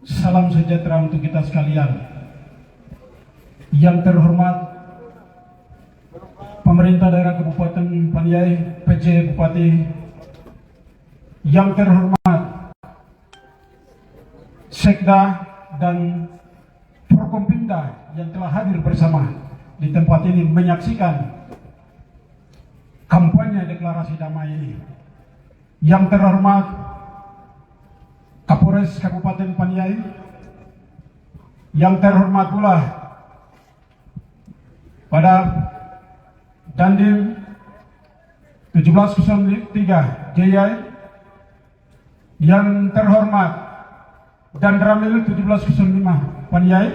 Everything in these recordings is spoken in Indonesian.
Salam sejahtera untuk kita sekalian. Yang terhormat Pemerintah Daerah Kabupaten Paniai, PJ Bupati. Yang terhormat Sekda dan Forkompimda yang telah hadir bersama di tempat ini menyaksikan kampanye deklarasi damai ini. Yang terhormat Kapolres Kabupaten Paniai, yang terhormat pula pada Dandim 1703 JI, yang terhormat Dandramil 1705 Paniai,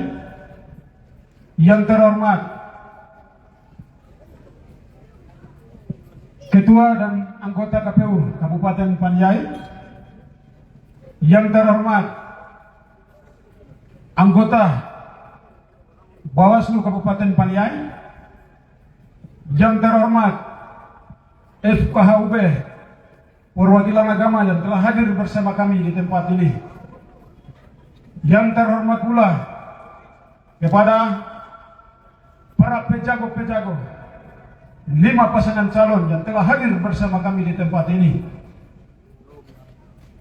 yang terhormat Ketua dan anggota KPU Kabupaten Paniai, yang terhormat anggota Bawaslu Kabupaten Paniai, yang terhormat FKHUB perwakilan agama yang telah hadir bersama kami di tempat ini, yang terhormat pula kepada para pejago-pejago 5 pasangan calon yang telah hadir bersama kami di tempat ini.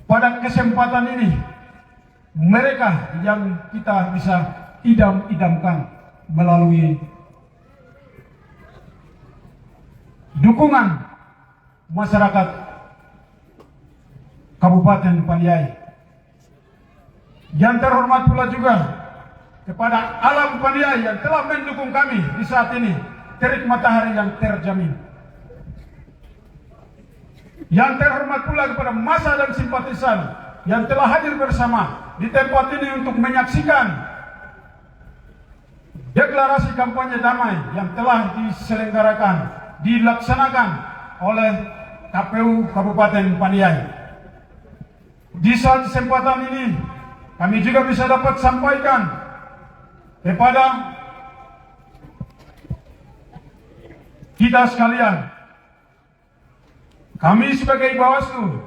Pada kesempatan ini, mereka yang kita bisa idam-idamkan melalui dukungan masyarakat Kabupaten Paniai. Yang terhormat pula juga kepada alam Paniai yang telah mendukung kami di saat ini, terik matahari yang terjamin. Yang terhormat pula kepada massa dan simpatisan yang telah hadir bersama di tempat ini untuk menyaksikan deklarasi kampanye damai yang telah dilaksanakan oleh KPU Kabupaten Paniai. Di saat kesempatan ini, kami juga bisa dapat sampaikan kepada kita sekalian, kami sebagai Bawaslu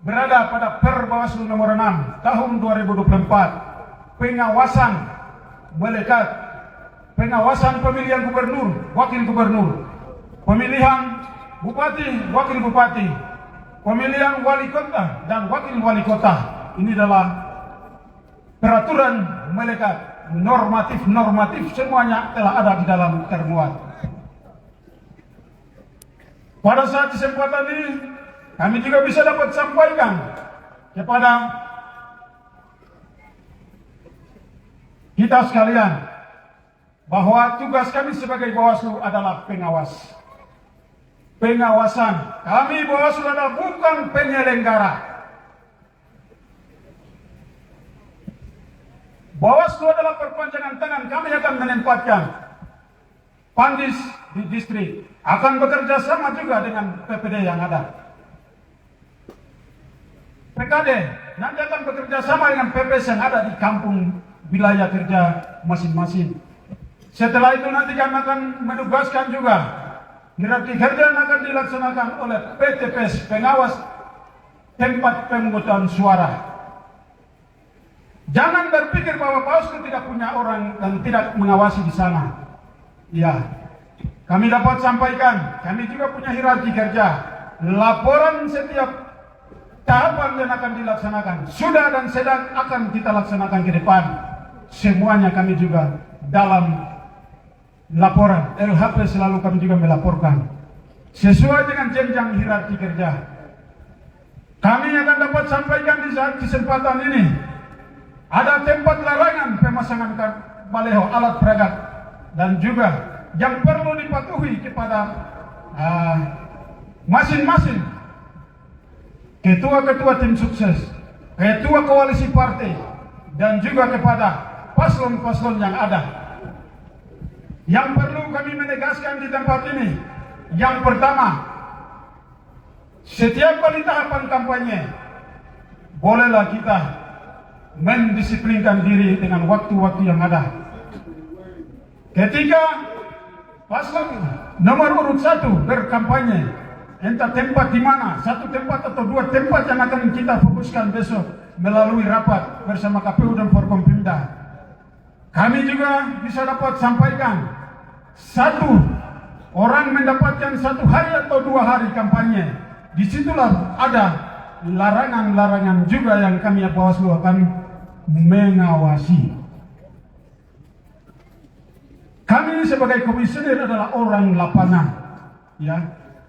berada pada Per Bawaslu nomor 6 tahun 2024, pengawasan melekat, pengawasan pemilihan gubernur, wakil gubernur, pemilihan bupati, wakil bupati, pemilihan wali kota dan wakil wali kota. Ini adalah peraturan melekat, normatif semuanya telah ada di dalam termuat. Pada saat kesempatan ini, kami juga bisa dapat sampaikan kepada kita sekalian bahwa tugas kami sebagai Bawaslu adalah pengawas. Pengawasan. Kami Bawaslu adalah bukan penyelenggara. Bawaslu adalah perpanjangan tangan. Kami akan menempatkan Pandis di distrik, akan bekerja sama juga dengan PPD yang ada. PKD nanti akan bekerja sama dengan PPS yang ada di kampung wilayah kerja masing-masing. Setelah itu nanti kami akan menugaskan juga hierarki kerja yang akan dilaksanakan oleh PTPS, pengawas tempat pemungutan suara. Jangan berpikir bahwa Bawaslu tidak punya orang dan tidak mengawasi di sana. Ya, kami dapat sampaikan, kami juga punya hierarki kerja. Laporan setiap tahapan yang akan dilaksanakan sudah dan sedang akan kita laksanakan ke depan. Semuanya kami juga dalam laporan LHP selalu kami juga melaporkan sesuai dengan jenjang hierarki kerja. Kami akan dapat sampaikan di saat kesempatan ini, ada tempat larangan pemasangan baleho alat peragat, dan juga yang perlu dipatuhi kepada masing-masing ketua-ketua tim sukses, ketua koalisi partai, dan juga kepada paslon-paslon yang ada. Yang perlu kami menegaskan di tempat ini, yang pertama, setiap kali tahapan kampanye, bolehlah kita mendisiplinkan diri dengan waktu-waktu yang ada. Ketika paslon nomor urut 1 berkampanye, entah tempat di mana, satu tempat atau dua tempat yang akan kita fokuskan besok, melalui rapat bersama KPU dan Forkompimda. Kami juga bisa dapat sampaikan, satu orang mendapatkan 1 hari atau 2 hari kampanye. Disitulah ada larangan-larangan juga yang kami Bawaslu akan mengawasi. Kami sebagai komisioner adalah orang lapangan, ya,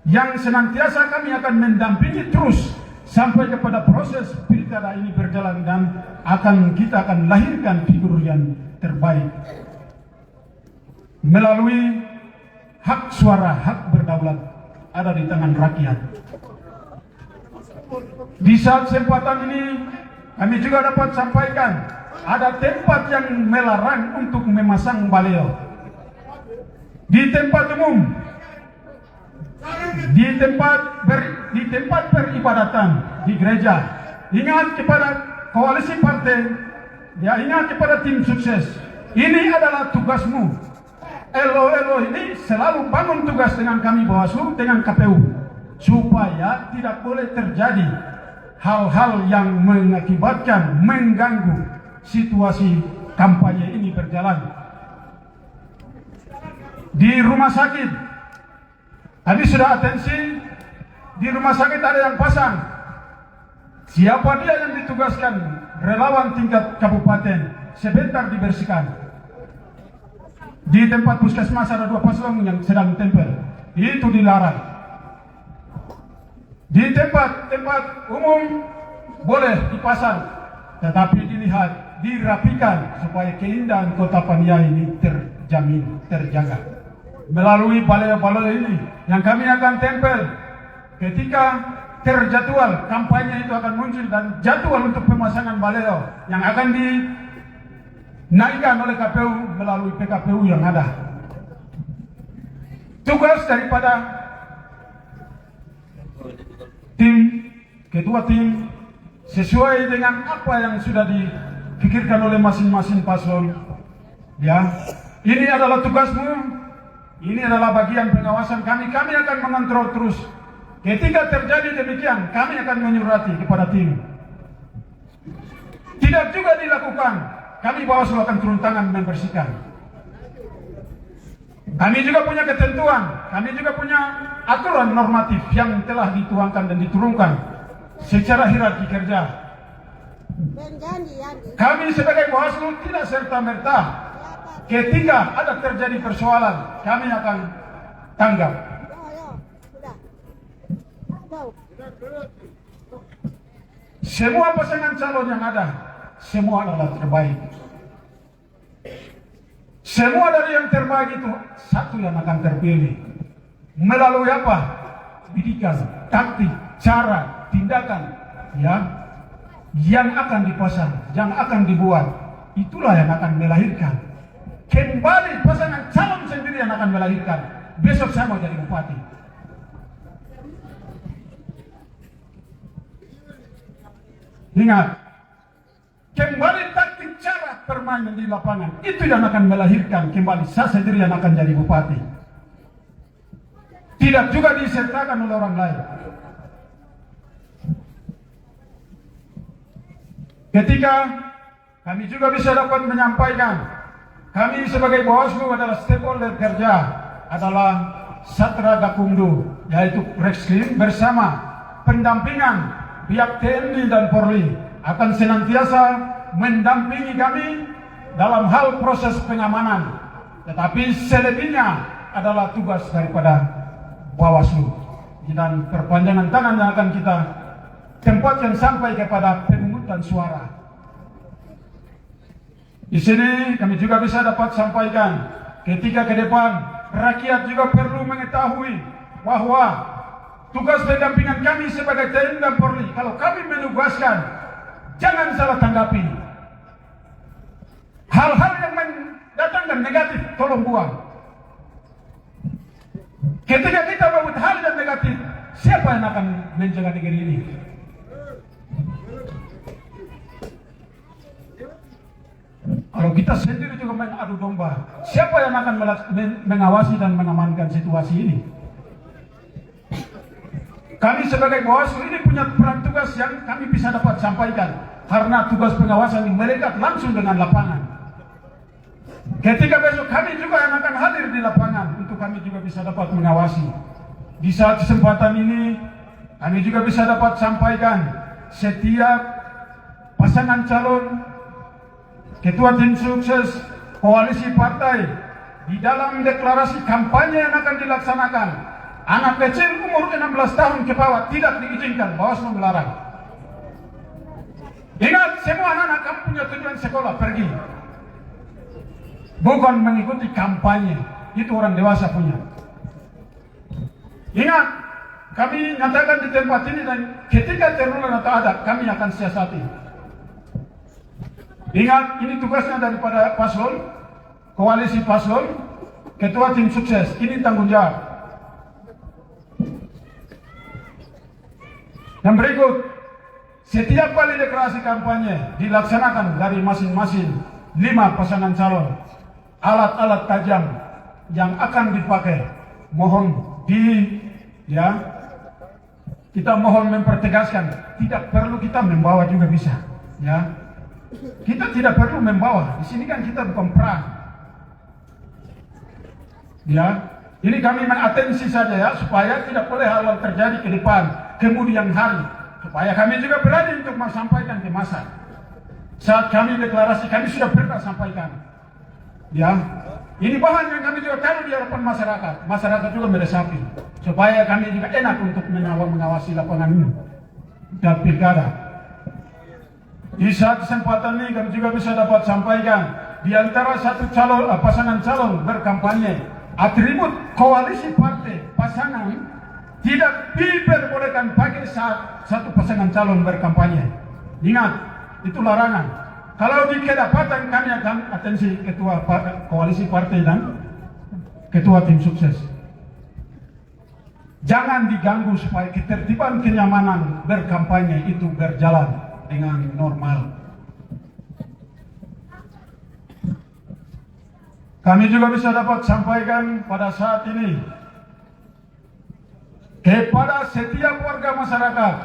yang senantiasa kami akan mendampingi terus sampai kepada proses pilkada ini berjalan dan kita akan lahirkan figur yang terbaik melalui hak suara, hak berdaulat ada di tangan rakyat. Di saat kesempatan ini kami juga dapat sampaikan ada tempat yang melarang untuk memasang baliho di tempat umum, di tempat peribadatan, di gereja. Ingat kepada koalisi partai, ya, ingat kepada tim sukses. Ini adalah tugasmu. Elo ini selalu bangun tugas dengan kami Bawaslu, dengan KPU, supaya tidak boleh terjadi hal-hal yang mengakibatkan, mengganggu situasi kampanye ini berjalan. Di rumah sakit, tadi sudah atensi, di rumah sakit ada yang pasang. Siapa dia yang ditugaskan? Relawan tingkat kabupaten, sebentar dibersihkan. Di tempat puskesmas ada 2 paslon yang sedang tempel, itu dilarang. Di tempat umum boleh dipasang, tetapi dilihat, dirapikan supaya keindahan kota Paniai ini terjamin, terjaga. Melalui balai-balai ini yang kami akan tempel ketika terjadwal kampanye itu akan muncul, dan jadwal untuk pemasangan baleo yang akan dinaikkan oleh KPU melalui PKPU yang ada. Tugas daripada ketua tim sesuai dengan apa yang sudah dipikirkan oleh masing-masing paslon, ya, ini adalah tugasmu. Ini adalah bagian pengawasan kami. Kami akan mengontrol terus. Ketika terjadi demikian, kami akan menyurati kepada tim. Tidak juga dilakukan, kami Bawaslu akan turun tangan membersihkan. Kami juga punya ketentuan, kami juga punya aturan normatif yang telah dituangkan dan diturunkan secara hierarki kerja. Kami sebagai Bawaslu tidak serta-merta ketika ada terjadi persoalan, kami akan tanggap. Semua pasangan calon yang ada, semua adalah terbaik. Semua dari yang terbaik itu, satu yang akan terpilih. Melalui apa? Bidikan, taktik, cara, tindakan, ya, yang akan dipasang, yang akan dibuat, itulah yang akan melahirkan. Kembali pasangan calon sendiri yang akan melahirkan. Besok saya mau jadi bupati. Ingat, kembali taktik cara permainan di lapangan, itu yang akan melahirkan kembali saya sendiri yang akan jadi bupati. Tidak juga disertakan oleh orang lain. Ketika kami juga bisa dapat menyampaikan, kami sebagai Bawaslu adalah stakeholder kerja, adalah Satra Gakumdu, yaitu Reskrim bersama pendampingan pihak TNI dan Polri akan senantiasa mendampingi kami dalam hal proses pengamanan. Tetapi selebihnya adalah tugas daripada Bawaslu, dan perpanjangan tangan yang akan kita tempatkan sampai kepada pemungutan suara. Di sini kami juga bisa dapat sampaikan, ketika ke depan rakyat juga perlu mengetahui bahwa tugas pendampingan kami sebagai TNI dan Polri, kalau kami menugaskan, jangan salah tanggapi. Hal-hal yang mendatangkan negatif, tolong buang. Ketika kita membuat hal yang negatif, siapa yang akan menjaga negeri ini? Kalau kita sendiri juga mengadu domba, siapa yang akan mengawasi dan mengamankan situasi ini? Kami sebagai Bawaslu ini punya peran tugas yang kami bisa dapat sampaikan. karena tugas pengawasan ini melekat langsung dengan lapangan. Ketika besok kami juga yang akan hadir di lapangan untuk kami juga bisa dapat mengawasi. Di saat kesempatan ini kami juga bisa dapat sampaikan setiap pasangan calon, ketua tim sukses, koalisi partai di dalam deklarasi kampanye yang akan dilaksanakan, anak kecil umur 16 tahun ke bawah tidak diizinkan, Bawaslu melarang. Ingat, semua anak-anak kamu punya tujuan sekolah, pergi. Bukan mengikuti kampanye, itu orang dewasa punya. Ingat, kami nyatakan di tempat ini dan ketika terulang atau ada, kami akan siasati. Ingat, ini tugasnya daripada paslon, koalisi paslon, ketua tim sukses, ini tanggung jawab. Yang berikut, setiap kali deklarasi kampanye dilaksanakan dari masing-masing 5 pasangan calon, alat-alat tajam yang akan dipakai, mohon kita mohon mempertegaskan, tidak perlu kita membawa juga bisa, ya. Kita tidak perlu membawa. Di sini kan kita bukan perang. Ya, ini kami mengatensi saja ya, supaya tidak boleh hal-hal terjadi ke depan, kemudian hari, supaya kami juga berani untuk menyampaikan ke massa. Saat kami deklarasi, kami sudah pernah sampaikan. Ya, ini bahan yang kami juga taruh di hadapan masyarakat. Masyarakat juga meresapi, supaya kami juga enak untuk mengawasi lapangan ini dan pilkada. Di saat kesempatan ini kami juga bisa dapat sampaikan, di antara satu calon, pasangan calon berkampanye, atribut koalisi partai pasangan tidak diperbolehkan pakai saat satu pasangan calon berkampanye. Ingat, itu larangan. Kalau di kedapatan kami akan atensi ketua koalisi partai dan ketua tim sukses. Jangan diganggu supaya ketertiban kenyamanan berkampanye itu berjalan dengan normal. Kami juga bisa dapat sampaikan pada saat ini kepada setiap warga masyarakat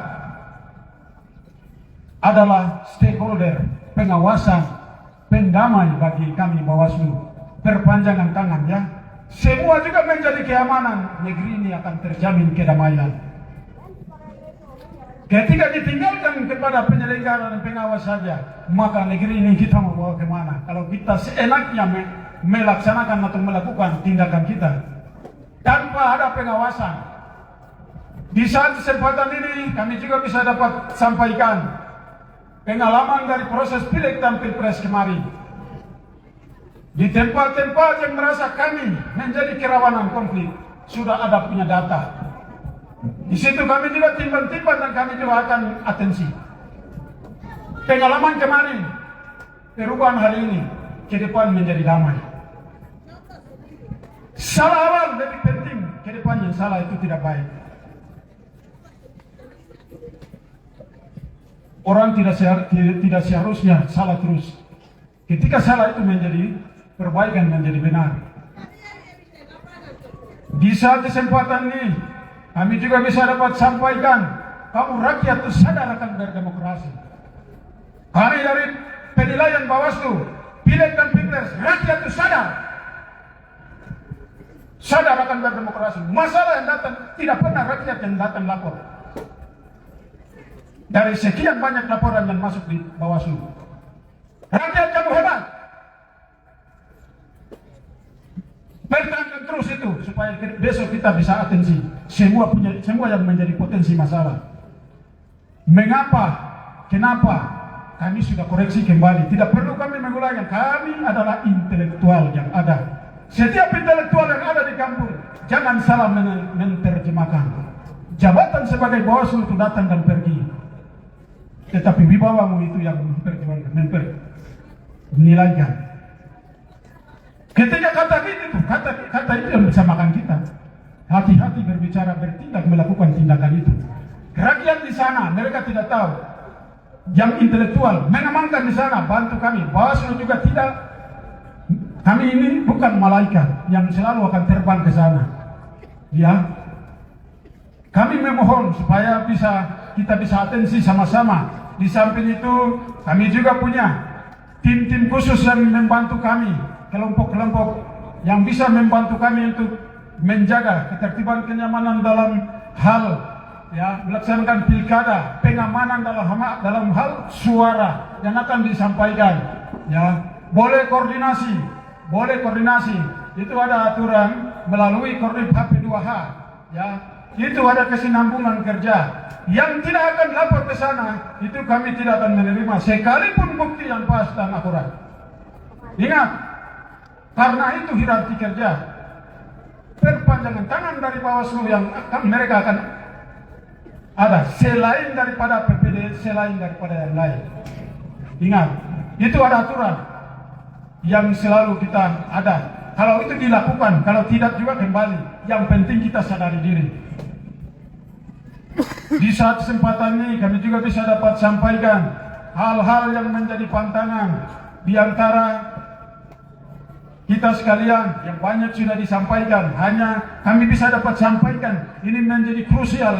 adalah stakeholder pengawasan, pendamai bagi kami Bawaslu. Perpanjangan tangan ya. Semua juga menjadi keamanan, negeri ini akan terjamin kedamaian. Ketika ditinggalkan kepada penyelenggara dan pengawas saja, maka negeri ini kita mau bawa kemana? Kalau kita seenaknya melaksanakan atau melakukan tindakan kita tanpa ada pengawasan. Di saat kesempatan ini kami juga bisa dapat sampaikan pengalaman dari proses pileg dan pilpres kemarin. Di tempat-tempat yang merasa kami menjadi kerawanan konflik, sudah ada punya data. Di situ kami juga timbang-timbang dan kami juga akan atensi. Pengalaman kemarin, perubahan hari ini, ke depan menjadi damai. Salah awal lebih penting, ke depan yang salah itu tidak baik. Orang tidak seharusnya salah terus. Ketika salah itu menjadi perbaikan, menjadi benar. Di saat kesempatan ini, kami juga bisa dapat sampaikan, kamu rakyat itu sadar akan berdemokrasi. Kami dari penilaian Bawaslu, pileg dan pilpres, rakyat itu sadar akan berdemokrasi. Masalah yang datang, tidak pernah rakyat yang datang lapor. Dari sekian banyak laporan yang masuk di Bawaslu, rakyat kamu hebat. Pertahankan terus itu supaya besok kita bisa atensi semua yang menjadi potensi masalah. Kenapa kami sudah koreksi kembali, tidak perlu kami mengulangi. Kami adalah intelektual yang ada. Setiap intelektual yang ada di kampung, jangan salah menerjemahkan. Jabatan sebagai Bawaslu itu datang dan pergi, tetapi wibawamu itu yang menilaikan. Ketika kata itu yang bisa makan kita. Hati-hati berbicara, bertindak, melakukan tindakan itu. Rakyat di sana, mereka tidak tahu. Yang intelektual mengamankan di sana, bantu kami. Bawaslu juga tidak. Kami ini bukan malaikat yang selalu akan terbang ke sana. Ya, kami memohon supaya kita bisa atensi sama-sama Di samping itu kami juga punya tim-tim khusus yang membantu kami, kelompok-kelompok yang bisa membantu kami untuk menjaga ketertiban kenyamanan dalam hal melaksanakan pilkada, pengamanan dalam hal suara yang akan disampaikan. Boleh koordinasi, itu ada aturan melalui Kordip HP2H. Itu ada kesinambungan kerja. Yang tidak akan lapor ke sana, itu kami tidak akan menerima sekalipun bukti yang pas dan akurat. Ingat, karena itu hierarki kerja. Perpanjangan tangan dari Bawaslu yang mereka akan ada selain daripada PPD, selain daripada yang lain. Ingat, itu ada aturan yang selalu kita ada. Kalau itu dilakukan, kalau tidak juga kembali. Yang penting kita sadari diri. Di saat kesempatan ini kami juga bisa dapat sampaikan hal-hal yang menjadi pantangan di antara kita sekalian yang banyak sudah disampaikan. Hanya kami bisa dapat sampaikan ini menjadi krusial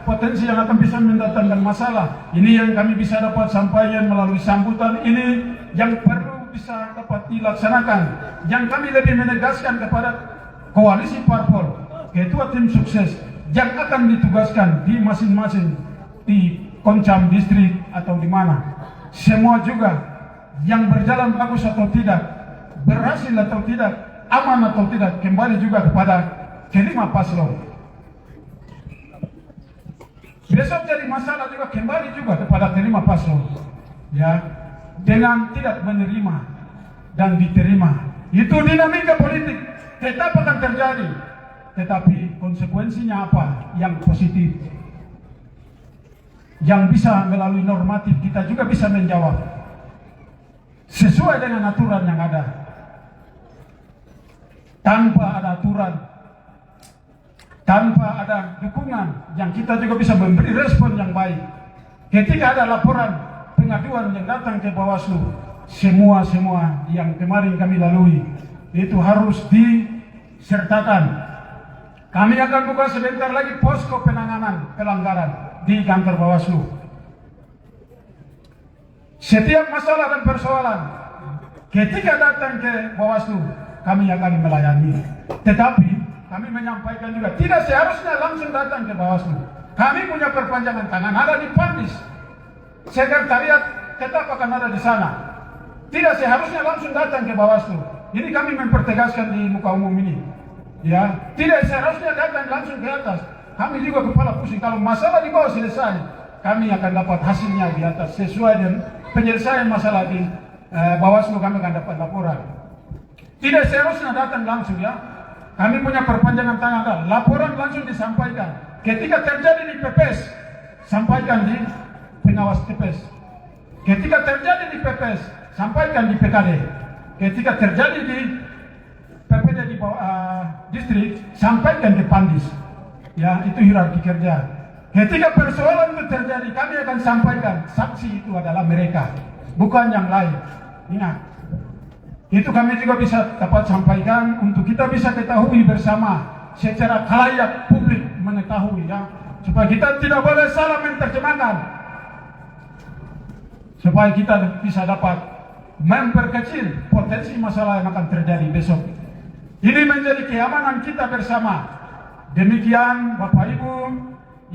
potensi yang akan bisa mendatangkan masalah. Ini yang kami bisa dapat sampaikan melalui sambutan ini yang perlu bisa dapat dilaksanakan. Yang kami lebih menegaskan kepada koalisi parpol, ketua tim sukses yang akan ditugaskan di masing-masing di Koncam distrik atau di mana. Semua juga yang berjalan bagus atau tidak, berhasil atau tidak, aman atau tidak, kembali juga kepada kelima paslon. Besok jadi masalah juga kembali juga kepada kelima paslon. Dengan tidak menerima dan diterima. Itu dinamika politik tetap akan terjadi. Tetapi konsekuensinya apa yang positif, yang bisa melalui normatif kita juga bisa menjawab sesuai dengan aturan yang ada. Tanpa ada aturan, tanpa ada dukungan, yang kita juga bisa memberi respon yang baik. Ketika ada laporan pengaduan yang datang ke Bawaslu, semua yang kemarin kami lalui itu harus disertakan. Kami akan buka sebentar lagi posko penanganan pelanggaran di kantor Bawaslu. Setiap masalah dan persoalan ketika datang ke Bawaslu, kami akan melayani. Tetapi kami menyampaikan juga tidak seharusnya langsung datang ke Bawaslu. Kami punya perpanjangan tangan ada di Pandis. Sekretariat tetap akan ada di sana. Tidak seharusnya langsung datang ke Bawaslu. Ini kami mempertegaskan di muka umum ini. Tidak seharusnya datang langsung ke atas. Kami juga kepala pusing. Kalau masalah di bawah selesai, kami akan dapat hasilnya di atas sesuai dengan penyelesaian masalah di Bawaslu. Kami akan dapat laporan. Tidak seharusnya datang langsung Kami punya perpanjangan tangan. Laporan langsung disampaikan. Ketika terjadi di PPS, sampaikan di pengawas TPS. Ketika terjadi di PPS, sampaikan di PKD. Ketika terjadi di PPD di distrik, sampaikan ke Pandis. Itu hierarki kerja. Ketika persoalan itu terjadi, kami akan sampaikan saksi itu adalah mereka, bukan yang lain. Ingat, itu kami juga bisa dapat sampaikan untuk kita bisa ketahui bersama secara khalayak publik mengetahui supaya kita tidak boleh salah menerjemahkan, supaya kita bisa dapat memperkecil potensi masalah yang akan terjadi besok. Ini menjadi keamanan kita bersama. Demikian Bapak Ibu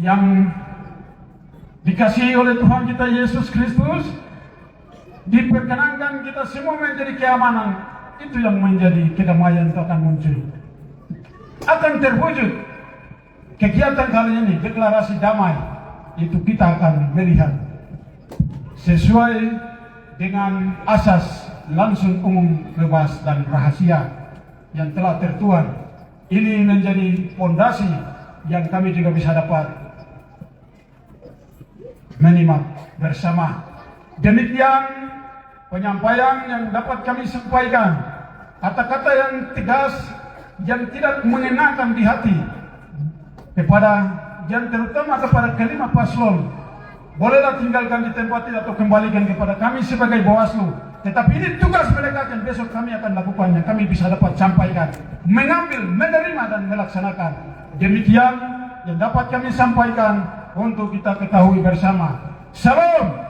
yang dikasihi oleh Tuhan kita Yesus Kristus, diperkenankan kita semua menjadi keamanan. Itu yang menjadi kedamaian itu akan muncul. Akan terwujud kegiatan kali ini, deklarasi damai. Itu kita akan melihat sesuai dengan asas langsung, umum, bebas, dan rahasia yang telah tertuang. Ini menjadi fondasi yang kami juga bisa dapat menyimak bersama. Demikian penyampaian yang dapat kami sampaikan. Kata-kata yang tegas, yang tidak mengenakan di hati kepada, yang terutama kepada kelima paslon. Bolehlah tinggalkan di tempat ini atau kembalikan kepada kami sebagai Bawaslu. Tetapi ini tugas mereka yang besok kami akan lakukan, yang kami bisa dapat sampaikan, mengambil, menerima, dan melaksanakan. Demikian yang dapat kami sampaikan untuk kita ketahui bersama. Salam.